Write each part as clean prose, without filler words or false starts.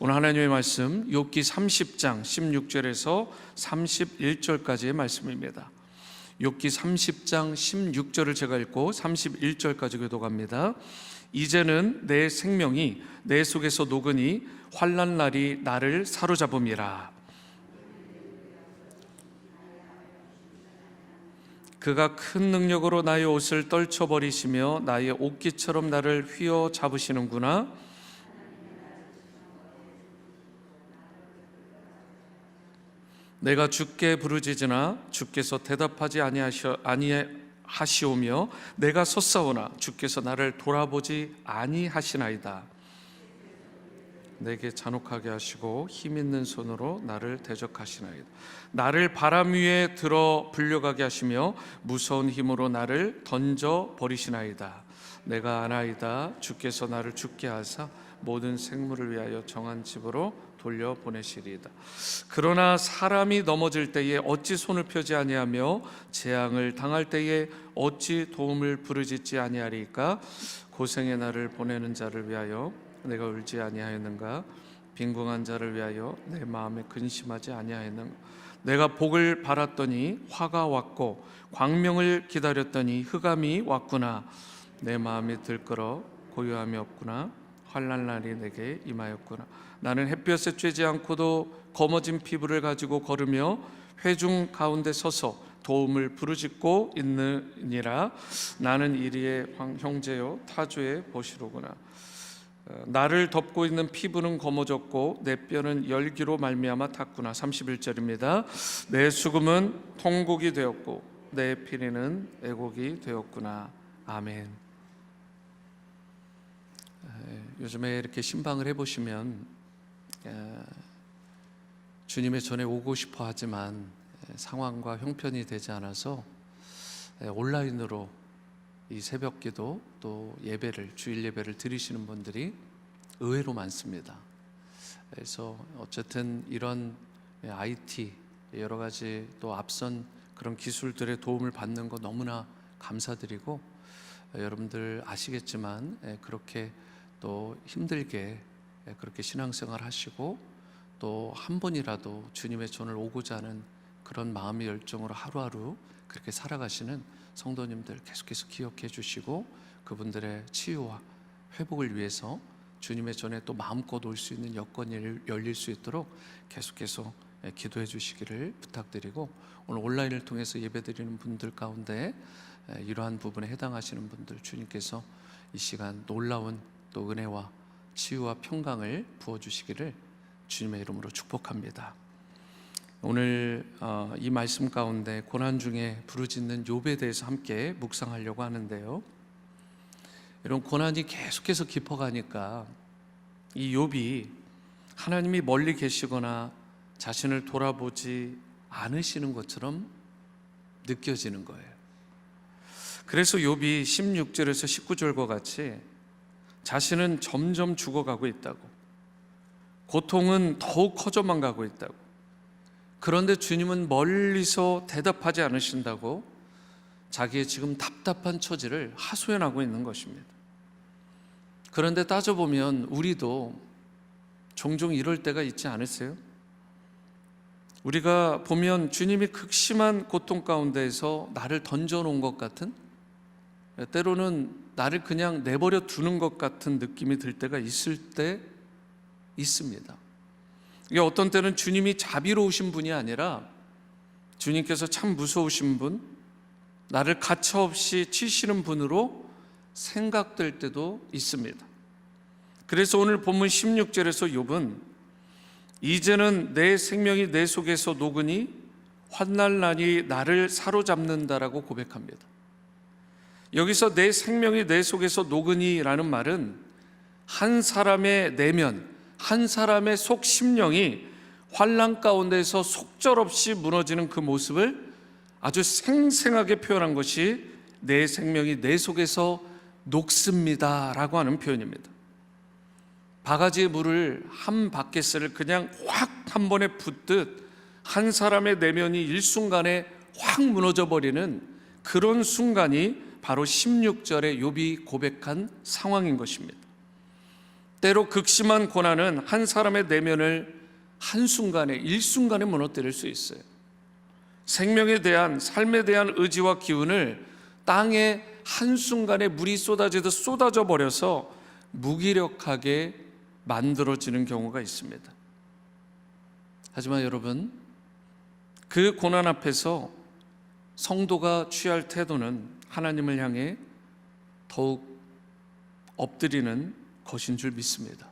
오늘 하나님의 말씀 욥기 30장 16절에서 31절까지의 말씀입니다. 욥기 30장 16절을 제가 읽고 31절까지 교독합니다. 이제는 내 생명이 내 속에서 녹으니 환난 날이 나를 사로잡음이라. 그가 큰 능력으로 나의 옷을 떨쳐버리시며 나의 옷깃처럼 나를 휘어잡으시는구나. 내가 주께 부르짖으나 주께서 대답하지 아니하시오며 내가 섰사오나 주께서 나를 돌아보지 아니하시나이다. 내게 잔혹하게 하시고 힘있는 손으로 나를 대적하시나이다. 나를 바람 위에 들어 불려가게 하시며 무서운 힘으로 나를 던져 버리시나이다. 내가 아나이다. 주께서 나를 죽게 하사 모든 생물을 위하여 정한 집으로 돌려보내시리이다. 그러나 사람이 넘어질 때에 어찌 손을 펴지 아니하며 재앙을 당할 때에 어찌 도움을 부르짖지 아니하리까? 고생의 날을 보내는 자를 위하여 내가 울지 아니하였는가? 빈궁한 자를 위하여 내 마음에 근심하지 아니하였는가? 내가 복을 바랐더니 화가 왔고 광명을 기다렸더니 흑암이 왔구나. 내 마음이 들끓어 고요함이 없구나. 환난 날이 내게 임하였구나. 나는 햇볕에 쬐지 않고도 검어진 피부를 가지고 걸으며 회중 가운데 서서 도움을 부르짖고 있느니라. 나는 이리의 형제요 타주의 보시로구나. 나를 덮고 있는 피부는 검어졌고 내 뼈는 열기로 말미암아 탔구나. 31절입니다. 내 수금은 통곡이 되었고 내 피리는 애곡이 되었구나. 아멘. 요즘에 이렇게 신방을 해보시면 주님의 전에 오고 싶어 하지만 상황과 형편이 되지 않아서 온라인으로 이 새벽기도 또 예배를, 주일 예배를 드리시는 분들이 의외로 많습니다. 그래서 어쨌든 이런 IT 여러 가지 또 앞선 그런 기술들의 도움을 받는 거 너무나 감사드리고, 여러분들 아시겠지만 그렇게 또 힘들게 그렇게 신앙생활 하시고 또 한 번이라도 주님의 전을 오고자 하는 그런 마음의 열정으로 하루하루 그렇게 살아가시는 성도님들 계속해서 기억해 주시고, 그분들의 치유와 회복을 위해서 주님의 전에 또 마음껏 올 수 있는 여건이 열릴 수 있도록 계속해서 기도해 주시기를 부탁드리고, 오늘 온라인을 통해서 예배드리는 분들 가운데 이러한 부분에 해당하시는 분들 주님께서 이 시간 놀라운 또 은혜와 치유와 평강을 부어주시기를 주님의 이름으로 축복합니다. 오늘 이 말씀 가운데 고난 중에 부르짖는 욥에 대해서 함께 묵상하려고 하는데요, 이런 고난이 계속해서 깊어가니까 이 욥이 하나님이 멀리 계시거나 자신을 돌아보지 않으시는 것처럼 느껴지는 거예요. 그래서 욥이 16절에서 19절과 같이 자신은 점점 죽어가고 있다고, 고통은 더욱 커져만 가고 있다고, 그런데 주님은 멀리서 대답하지 않으신다고 자기의 지금 답답한 처지를 하소연하고 있는 것입니다. 그런데 따져보면 우리도 종종 이럴 때가 있지 않으세요? 우리가 보면 주님이 극심한 고통 가운데에서 나를 던져놓은 것 같은, 때로는 나를 그냥 내버려 두는 것 같은 느낌이 들 때가 있을 때 있습니다. 이게 어떤 때는 주님이 자비로우신 분이 아니라 주님께서 참 무서우신 분, 나를 가차없이 치시는 분으로 생각될 때도 있습니다. 그래서 오늘 본문 16절에서 욥은 이제는 내 생명이 내 속에서 녹으니 환난 날이 나를 사로잡는다라고 고백합니다. 여기서 내 생명이 내 속에서 녹으니 라는 말은 한 사람의 내면, 한 사람의 속 심령이 환난 가운데서 속절없이 무너지는 그 모습을 아주 생생하게 표현한 것이 내 생명이 내 속에서 녹습니다 라고 하는 표현입니다. 바가지의 물을 한 바켓을 그냥 확 한 번에 붓듯 한 사람의 내면이 일순간에 확 무너져 버리는 그런 순간이 바로 16절에 욥이 고백한 상황인 것입니다. 때로 극심한 고난은 한 사람의 내면을 한순간에, 일순간에 무너뜨릴 수 있어요. 생명에 대한, 삶에 대한 의지와 기운을 땅에 한순간에 물이 쏟아지듯 쏟아져 버려서 무기력하게 만들어지는 경우가 있습니다. 하지만 여러분, 그 고난 앞에서 성도가 취할 태도는 하나님을 향해 더욱 엎드리는 것인 줄 믿습니다.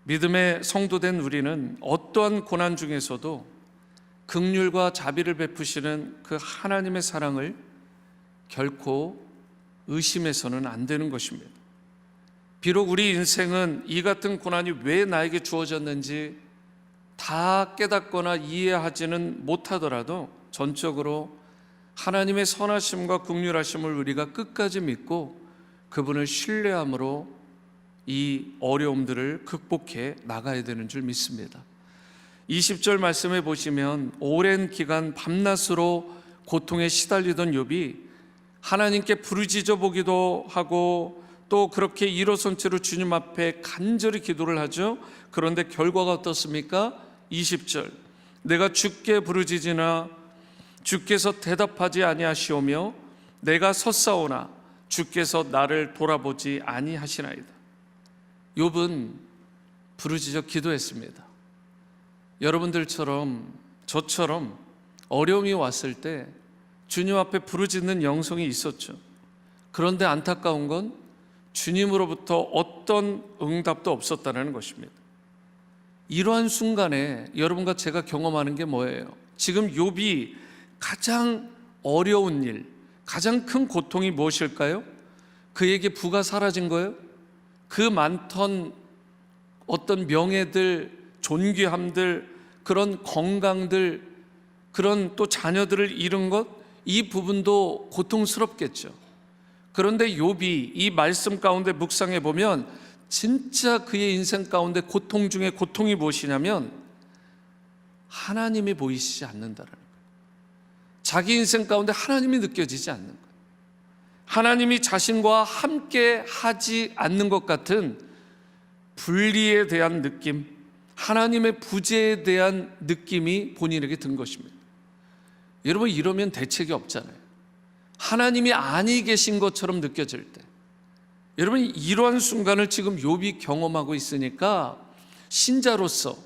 믿음의 성도된 우리는 어떠한 고난 중에서도 긍휼과 자비를 베푸시는 그 하나님의 사랑을 결코 의심해서는 안 되는 것입니다. 비록 우리 인생은 이 같은 고난이 왜 나에게 주어졌는지 다 깨닫거나 이해하지는 못하더라도 전적으로 하나님의 선하심과 긍휼하심을 우리가 끝까지 믿고 그분을 신뢰함으로 이 어려움들을 극복해 나가야 되는 줄 믿습니다. 20절 말씀에 보시면 오랜 기간 밤낮으로 고통에 시달리던 욥이 하나님께 부르짖어 보기도 하고 또 그렇게 일어선 채로 주님 앞에 간절히 기도를 하죠. 그런데 결과가 어떻습니까? 20절, 내가 주께 부르짖으나 주께서 대답하지 아니하시오며 내가 섰사오나 주께서 나를 돌아보지 아니하시나이다. 욥은 부르짖어 기도했습니다. 여러분들처럼 저처럼 어려움이 왔을 때 주님 앞에 부르짖는 영성이 있었죠. 그런데 안타까운 건 주님으로부터 어떤 응답도 없었다는 것입니다. 이러한 순간에 여러분과 제가 경험하는 게 뭐예요? 지금 욥이 가장 어려운 일, 가장 큰 고통이 무엇일까요? 그에게 부가 사라진 거예요? 그 많던 어떤 명예들, 존귀함들, 그런 건강들, 그런 또 자녀들을 잃은 것, 이 부분도 고통스럽겠죠. 그런데 욥이 이 말씀 가운데 묵상해 보면 진짜 그의 인생 가운데 고통 중에 고통이 무엇이냐면 하나님이 보이시지 않는다라는 거예요. 자기 인생 가운데 하나님이 느껴지지 않는 거예요. 하나님이 자신과 함께 하지 않는 것 같은 분리에 대한 느낌, 하나님의 부재에 대한 느낌이 본인에게 든 것입니다. 여러분, 이러면 대책이 없잖아요. 하나님이 아니 계신 것처럼 느껴질 때, 여러분, 이러한 순간을 지금 욥이 경험하고 있으니까 신자로서,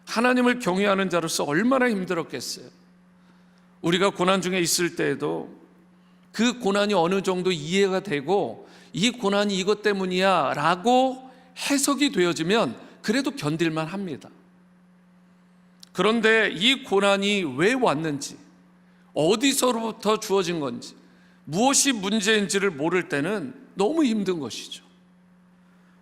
하나님을 경외하는 자로서 얼마나 힘들었겠어요. 우리가 고난 중에 있을 때에도 그 고난이 어느 정도 이해가 되고 이 고난이 이것 때문이야 라고 해석이 되어지면 그래도 견딜만 합니다. 그런데 이 고난이 왜 왔는지, 어디서부터 주어진 건지, 무엇이 문제인지를 모를 때는 너무 힘든 것이죠.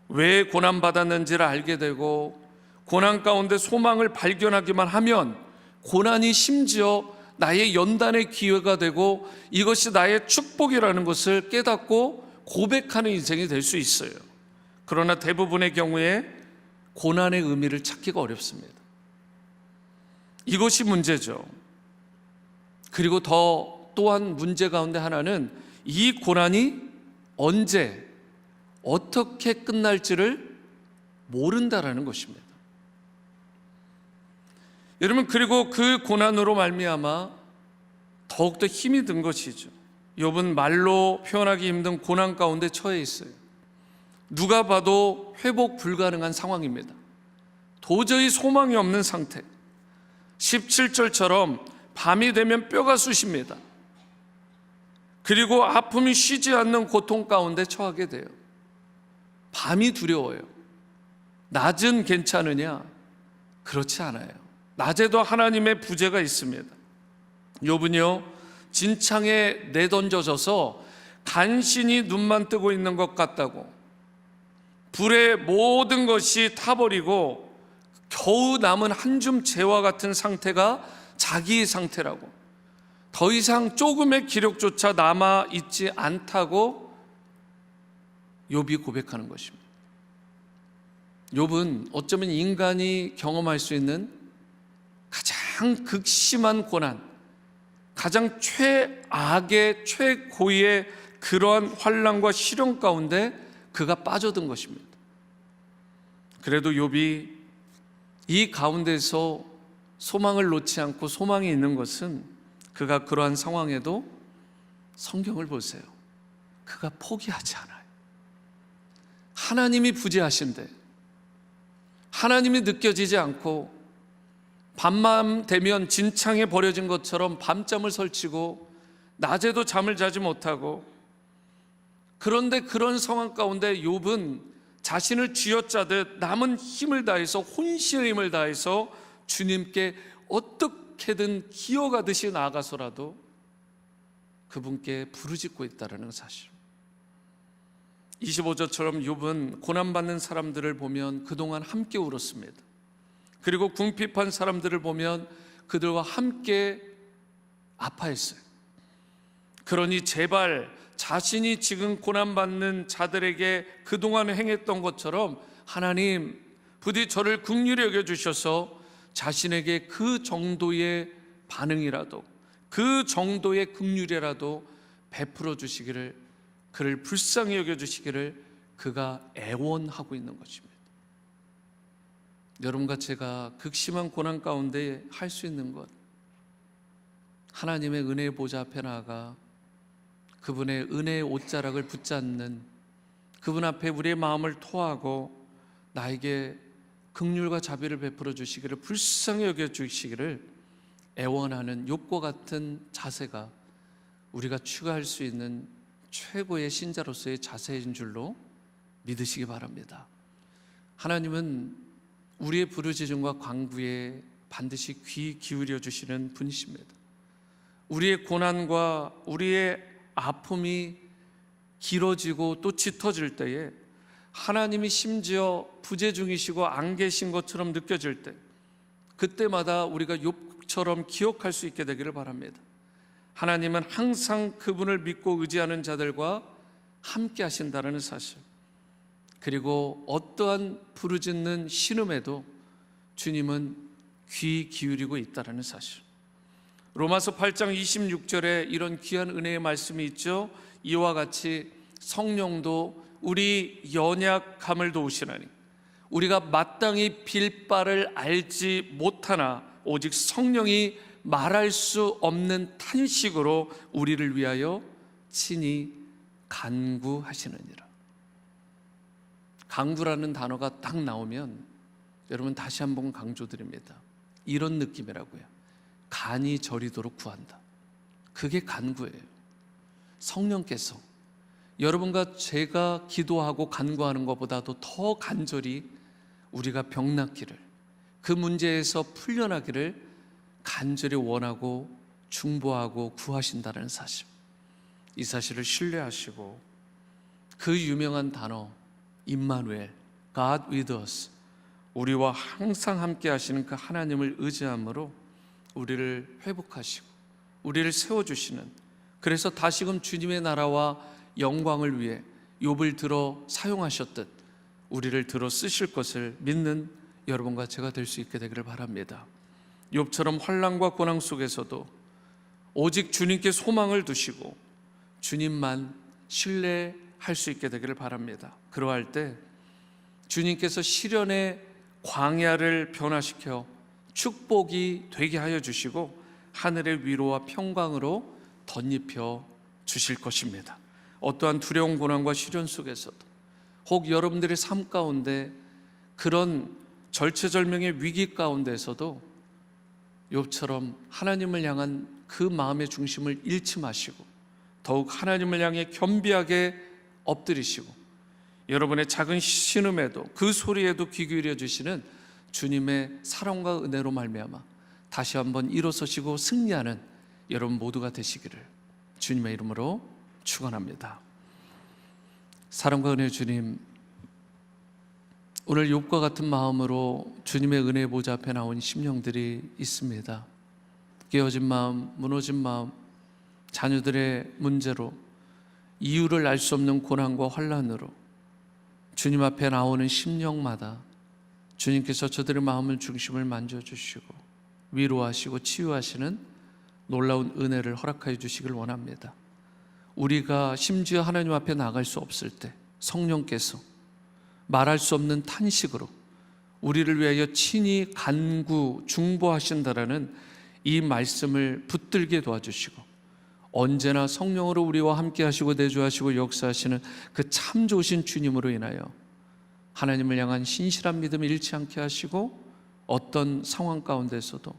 왜 고난받았는지를 알게 되고 고난 가운데 소망을 발견하기만 하면 고난이 심지어 나의 연단의 기회가 되고 이것이 나의 축복이라는 것을 깨닫고 고백하는 인생이 될 수 있어요. 그러나 대부분의 경우에 고난의 의미를 찾기가 어렵습니다. 이것이 문제죠. 그리고 또한 문제 가운데 하나는 이 고난이 언제 어떻게 끝날지를 모른다라는 것입니다. 여러분, 그리고 그 고난으로 말미암아 더욱더 힘이 든 것이죠. 욥은 말로 표현하기 힘든 고난 가운데 처해 있어요. 누가 봐도 회복 불가능한 상황입니다. 도저히 소망이 없는 상태. 17절처럼 밤이 되면 뼈가 쑤십니다. 그리고 아픔이 쉬지 않는 고통 가운데 처하게 돼요. 밤이 두려워요. 낮은 괜찮으냐? 그렇지 않아요. 낮에도 하나님의 부재가 있습니다. 욥은요, 진창에 내던져져서 간신히 눈만 뜨고 있는 것 같다고, 불에 모든 것이 타버리고 겨우 남은 한 줌 재와 같은 상태가 자기의 상태라고, 더 이상 조금의 기력조차 남아있지 않다고 욥이 고백하는 것입니다. 욥은 어쩌면 인간이 경험할 수 있는 가장 극심한 고난, 가장 최악의 최고의 그러한 환난과 시련 가운데 그가 빠져든 것입니다. 그래도 욥이 이 가운데서 소망을 놓지 않고 소망이 있는 것은 그가 그러한 상황에도 성경을 보세요. 그가 포기하지 않아요. 하나님이 부재하신데 하나님이 느껴지지 않고 밤만 되면 진창에 버려진 것처럼 밤잠을 설치고 낮에도 잠을 자지 못하고, 그런데 그런 상황 가운데 욥은 자신을 쥐어짜듯 남은 힘을 다해서 혼신의 힘을 다해서 주님께 어떻게든 기어가듯이 나아가서라도 그분께 부르짖고 있다는 사실. 25절처럼 욥은 고난받는 사람들을 보면 그동안 함께 울었습니다. 그리고 궁핍한 사람들을 보면 그들과 함께 아파했어요. 그러니 제발 자신이 지금 고난받는 자들에게 그동안 행했던 것처럼 하나님 부디 저를 긍휼히 여겨주셔서 자신에게 그 정도의 반응이라도, 그 정도의 긍휼이라도 베풀어 주시기를, 그를 불쌍히 여겨주시기를 그가 애원하고 있는 것입니다. 여러분과 제가 극심한 고난 가운데 할 수 있는 것, 하나님의 은혜의 보좌 앞에 나아가 그분의 은혜의 옷자락을 붙잡는, 그분 앞에 우리의 마음을 토하고 나에게 긍휼과 자비를 베풀어 주시기를, 불쌍히 여겨 주시기를 애원하는 욥과 같은 자세가 우리가 추구할 수 있는 최고의 신자로서의 자세인 줄로 믿으시기 바랍니다. 하나님은 우리의 부르짖음과 간구에 반드시 귀 기울여 주시는 분이십니다. 우리의 고난과 우리의 아픔이 길어지고 또 짙어질 때에 하나님이 심지어 부재 중이시고 안 계신 것처럼 느껴질 때, 그때마다 우리가 욥처럼 기억할 수 있게 되기를 바랍니다. 하나님은 항상 그분을 믿고 의지하는 자들과 함께 하신다는 사실, 그리고 어떠한 부르짖는 신음에도 주님은 귀 기울이고 있다는 사실. 로마서 8장 26절에 이런 귀한 은혜의 말씀이 있죠. 이와 같이 성령도 우리 연약함을 도우시나니 우리가 마땅히 빌 바를 알지 못하나 오직 성령이 말할 수 없는 탄식으로 우리를 위하여 친히 간구하시느니라. 간구라는 단어가 딱 나오면 여러분 다시 한번 강조드립니다. 이런 느낌이라고요. 간이 저리도록 구한다. 그게 간구예요. 성령께서 여러분과 제가 기도하고 간구하는 것보다도 더 간절히 우리가 병낫기를, 그 문제에서 풀려나기를 간절히 원하고 중보하고 구하신다는 사실, 이 사실을 신뢰하시고 그 유명한 단어 임마누엘, God with us, 우리와 항상 함께 하시는 그 하나님을 의지함으로 우리를 회복하시고 우리를 세워주시는, 그래서 다시금 주님의 나라와 영광을 위해 욥을 들어 사용하셨듯 우리를 들어 쓰실 것을 믿는 여러분과 제가 될 수 있게 되기를 바랍니다. 욥처럼 환난과 고난 속에서도 오직 주님께 소망을 두시고 주님만 신뢰할 수 있게 되기를 바랍니다. 그러할 때 주님께서 시련의 광야를 변화시켜 축복이 되게 하여 주시고 하늘의 위로와 평강으로 덧입혀 주실 것입니다. 어떠한 두려운 고난과 시련 속에서도, 혹 여러분들의 삶 가운데 그런 절체절명의 위기 가운데서도 욥처럼 하나님을 향한 그 마음의 중심을 잃지 마시고 더욱 하나님을 향해 겸비하게 엎드리시고 여러분의 작은 신음에도 그 소리에도 귀 기울여 주시는 주님의 사랑과 은혜로 말미암아 다시 한번 일어서시고 승리하는 여러분 모두가 되시기를 주님의 이름으로 축원합니다. 사랑과 은혜의 주님, 오늘 욥과 같은 마음으로 주님의 은혜의 보좌 앞에 나온 심령들이 있습니다. 깨어진 마음, 무너진 마음, 자녀들의 문제로, 이유를 알 수 없는 고난과 환난으로 주님 앞에 나오는 심령마다 주님께서 저들의 마음의 중심을 만져주시고 위로하시고 치유하시는 놀라운 은혜를 허락하여 주시길 원합니다. 우리가 심지어 하나님 앞에 나갈 수 없을 때 성령께서 말할 수 없는 탄식으로 우리를 위하여 친히 간구 중보하신다라는 이 말씀을 붙들게 도와주시고, 언제나 성령으로 우리와 함께 하시고 내주하시고 역사하시는 그 참 좋으신 주님으로 인하여 하나님을 향한 신실한 믿음을 잃지 않게 하시고, 어떤 상황 가운데서도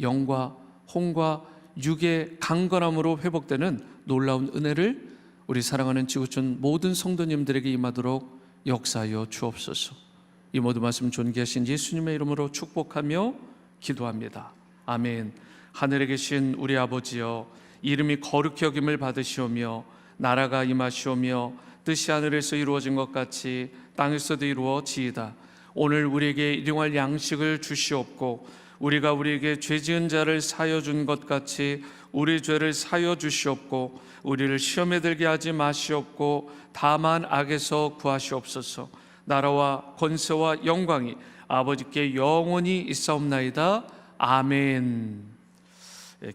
영과 혼과 육의 강건함으로 회복되는 놀라운 은혜를 우리 사랑하는 지구촌 모든 성도님들에게 임하도록 역사하여 주옵소서. 이 모든 말씀 존귀하신 예수님의 이름으로 축복하며 기도합니다. 아멘. 하늘에 계신 우리 아버지여, 이름이 거룩히 여김을 받으시오며 나라가 임하시오며 뜻이 하늘에서 이루어진 것 같이 땅에서도 이루어지이다. 오늘 우리에게 일용할 양식을 주시옵고, 우리가 우리에게 죄 지은 자를 사하여 준 것 같이 우리 죄를 사하여 주시옵고, 우리를 시험에 들게 하지 마시옵고 다만 악에서 구하시옵소서. 나라와 권세와 영광이 아버지께 영원히 있사옵나이다. 아멘.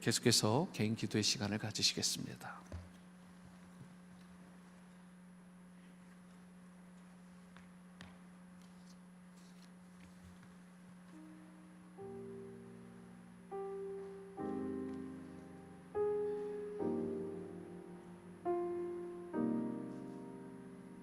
계속해서 개인 기도의 시간을 가지시겠습니다.